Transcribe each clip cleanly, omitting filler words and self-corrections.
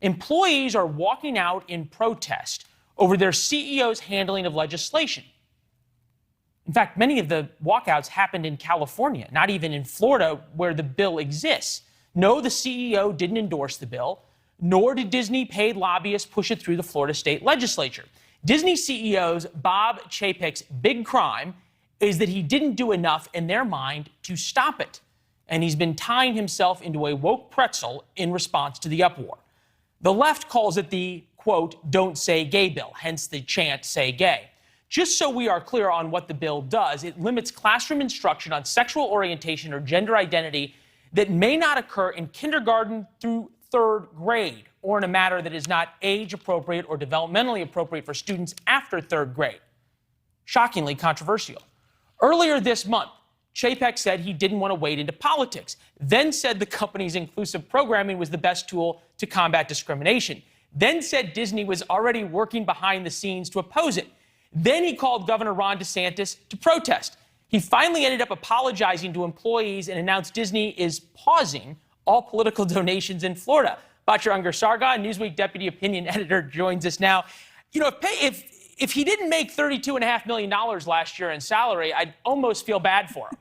employees are walking out in protest over their CEO's handling of legislation. In fact, many of the walkouts happened in California, not even in Florida, where the bill exists. No, the CEO didn't endorse the bill, nor did Disney paid lobbyists push it through the Florida state legislature. Disney CEO's Bob Chapek's big crime is that he didn't do enough in their mind to stop it. And he's been tying himself into a woke pretzel in response to the uproar. The left calls it the, quote, "don't say gay bill," hence the chant, "say gay." Just so we are clear on what the bill does, it limits classroom instruction on sexual orientation or gender identity that may not occur in kindergarten through third grade, or in a manner that is not age appropriate or developmentally appropriate for students after third grade. Shockingly controversial. Earlier this month, Chapek said he didn't want to wade into politics, then said the company's inclusive programming was the best tool to combat discrimination, then said Disney was already working behind the scenes to oppose it. Then he called Governor Ron DeSantis to protest. He finally ended up apologizing to employees and announced Disney is pausing all political donations in Florida. Bachar Ungar-Sargon, Newsweek deputy opinion editor, joins us now. You know, if he didn't make $32.5 million last year in salary, I'd almost feel bad for him.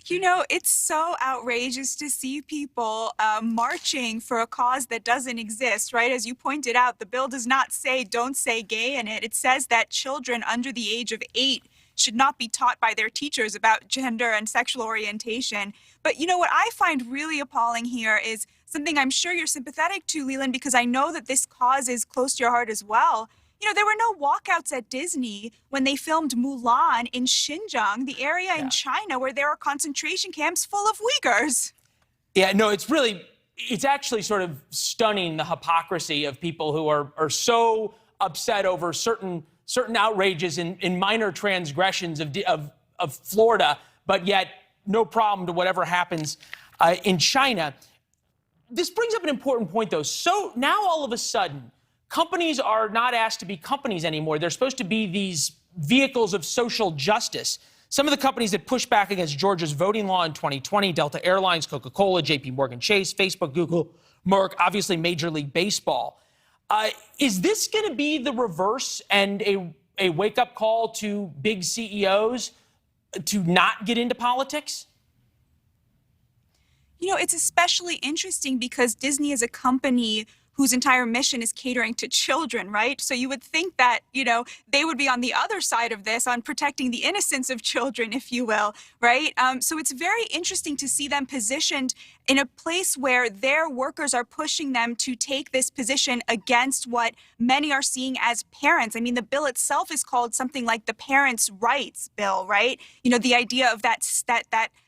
You know, it's so outrageous to see people marching for a cause that doesn't exist, right? As you pointed out, the bill does not say "don't say gay" in it. It says that children under the age of 8 should not be taught by their teachers about gender and sexual orientation. But you know what I find really appalling here is something I'm sure you're sympathetic to, Leland, because I know that this cause is close to your heart as well. You know, there were no walkouts at Disney when they filmed Mulan in Xinjiang, the area in China where there are concentration camps full of Uyghurs. Yeah, no, it's actually sort of stunning, the hypocrisy of people who are so upset over certain outrages in minor transgressions of Florida, but yet no problem to whatever happens in China. This brings up an important point, though. So now all of a sudden, companies are not asked to be companies anymore. They're supposed to be these vehicles of social justice. Some of the companies that pushed back against Georgia's voting law in 2020, Delta Airlines, Coca-Cola, JP Morgan Chase, Facebook, Google, Merck, obviously Major League Baseball. Is this going to be the reverse and a wake-up call to big CEOs to not get into politics? You know, it's especially interesting because Disney is a company whose entire mission is catering to children, right? So you would think that, you know, they would be on the other side of this, on protecting the innocence of children, if you will, right? So it's very interesting to see them positioned in a place where their workers are pushing them to take this position against what many are seeing as parents. I mean, the bill itself is called something like the Parents' Rights Bill, right? You know, the idea of that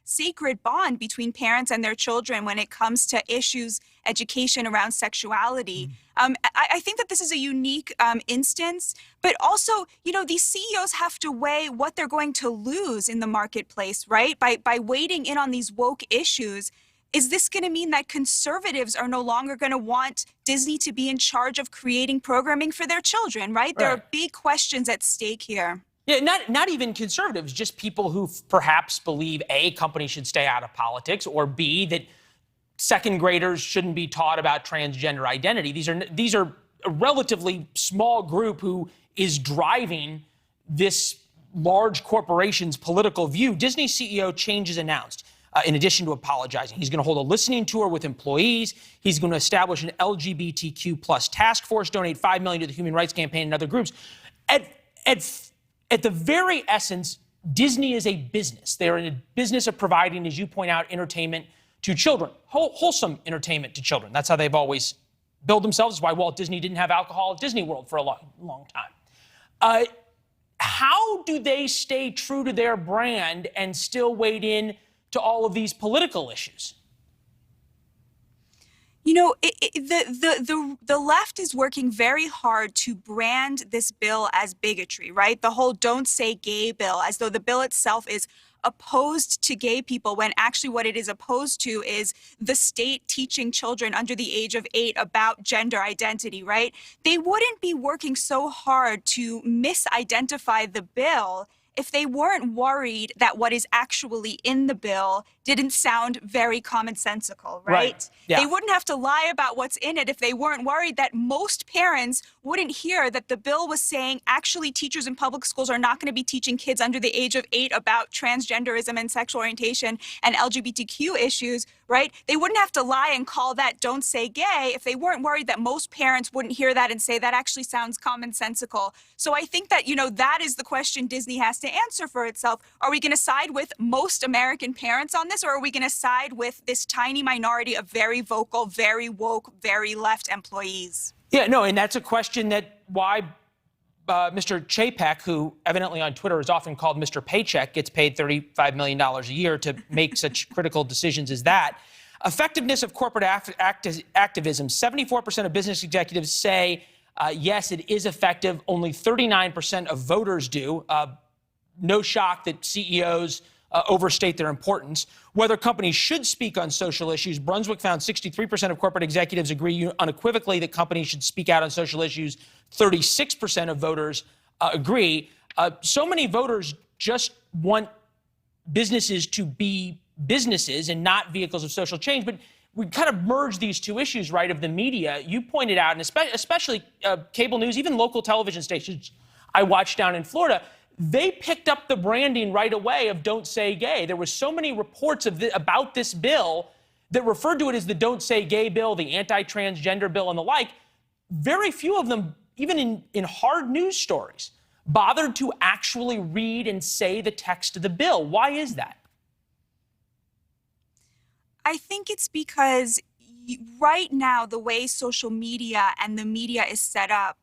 sacred bond between parents and their children when it comes to issues, education around sexuality. I think that this is a unique instance, but also, you know, these CEOs have to weigh what they're going to lose in the marketplace, right? By wading in on these woke issues. Is this going to mean that conservatives are no longer going to want Disney to be in charge of creating programming for their children, right? There are big questions at stake here. Yeah, not even conservatives, just people who perhaps believe, A, companies should stay out of politics, or B, that second graders shouldn't be taught about transgender identity. These are a relatively small group who is driving this large corporation's political view. Disney CEO changes announced. In addition to apologizing, he's going to hold a listening tour with employees. He's going to establish an LGBTQ plus task force, donate $5 million to the Human Rights Campaign and other groups. At the very essence, Disney is a business. They're in a business of providing, as you point out, entertainment to children, wholesome entertainment to children. That's how they've always billed themselves. That's why Walt Disney didn't have alcohol at Disney World for a long time. How do they stay true to their brand and still wade in to all of these political issues? You know, the left is working very hard to brand this bill as bigotry, right? The whole "don't say gay" bill, as though the bill itself is opposed to gay people, when actually what it is opposed to is the state teaching children under the age of 8 about gender identity, right? They wouldn't be working so hard to misidentify the bill if they weren't worried that what is actually in the bill didn't sound very commonsensical, right? Yeah. They wouldn't have to lie about what's in it if they weren't worried that most parents wouldn't hear that the bill was saying actually teachers in public schools are not going to be teaching kids under the age of 8 about transgenderism and sexual orientation and LGBTQ issues, right? They wouldn't have to lie and call that "don't say gay" if they weren't worried that most parents wouldn't hear that and say that actually sounds commonsensical. So I think that, that is the question Disney has to answer for itself. Are we going to side with most American parents on this, or are we going to side with this tiny minority of very vocal, very woke, very left employees? Yeah, no, and that's a question that why Mr. Chapek, who evidently on Twitter is often called Mr. Paycheck, gets paid $35 million a year to make such critical decisions as that. Effectiveness of corporate activism. 74% of business executives say, yes, it is effective. Only 39% of voters do. No shock that CEOs overstate their importance. Whether companies should speak on social issues, Brunswick found 63% of corporate executives agree unequivocally that companies should speak out on social issues. 36% of voters agree. So many voters just want businesses to be businesses and not vehicles of social change. But we kind of merge these two issues, right, of the media. You pointed out, and especially cable news, even local television stations I watched down in Florida, they picked up the branding right away of "Don't Say Gay." There were so many reports about this bill that referred to it as the "Don't Say Gay" bill, the anti-transgender bill, and the like. Very few of them, even in hard news stories, bothered to actually read and say the text of the bill. Why is that? I think it's because right now, the way social media and the media is set up,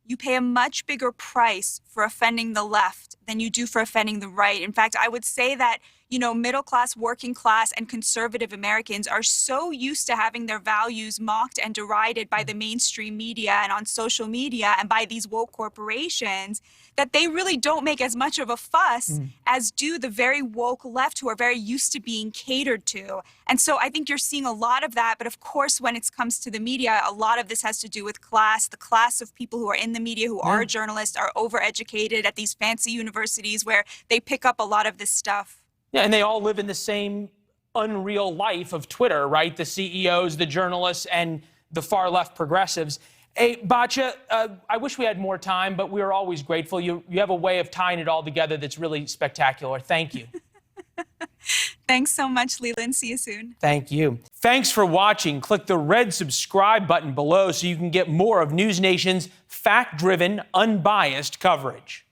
you pay a much bigger price for offending the left than you do for offending the right. In fact, I would say that, middle class, working class, and conservative Americans are so used to having their values mocked and derided by the mainstream media and on social media and by these woke corporations that they really don't make as much of a fuss as do the very woke left, who are very used to being catered to. And so I think you're seeing a lot of that. But of course, when it comes to the media, a lot of this has to do with class. The class of people who are in the media, who are journalists, are overeducated at these fancy universities where they pick up a lot of this stuff. Yeah, and they all live in the same unreal life of Twitter, right? The CEOs, the journalists, and the far left progressives. Hey, Batya, I wish we had more time, but we are always grateful. You have a way of tying it all together that's really spectacular. Thank you. Thanks so much, Leland. See you soon. Thank you. Thanks for watching. Click the red subscribe button below so you can get more of NewsNation's fact-driven, unbiased coverage.